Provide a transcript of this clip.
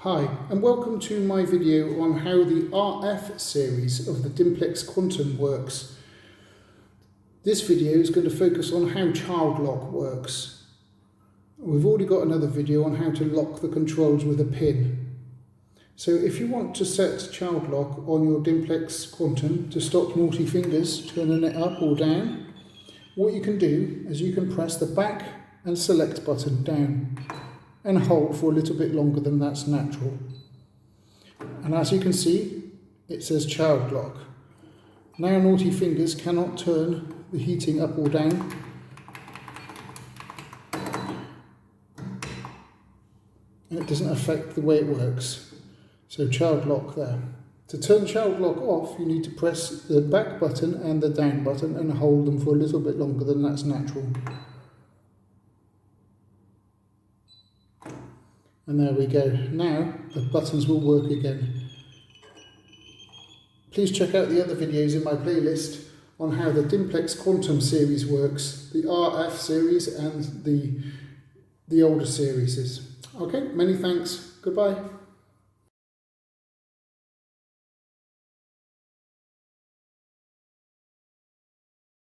Hi, and welcome to my video on how the RF series of the Dimplex Quantum works. This video is going to focus on how child lock works. We've already got another video on how to lock the controls with a pin. So if you want to set child lock on your Dimplex Quantum to stop naughty fingers turning it up or down, what you can do is you can press the back and select button down and hold for a little bit longer than that's natural. And as you can see, it says child lock. Now naughty fingers cannot turn the heating up or down. And it doesn't affect the way it works. So child lock there. To turn child lock off, you need to press the back button and the down button and hold them for a little bit longer than that's natural. And there we go. Now the buttons will work again. Please check out the other videos in my playlist on how the Dimplex Quantum series works, the RF series and the older series. Okay, many thanks. Goodbye.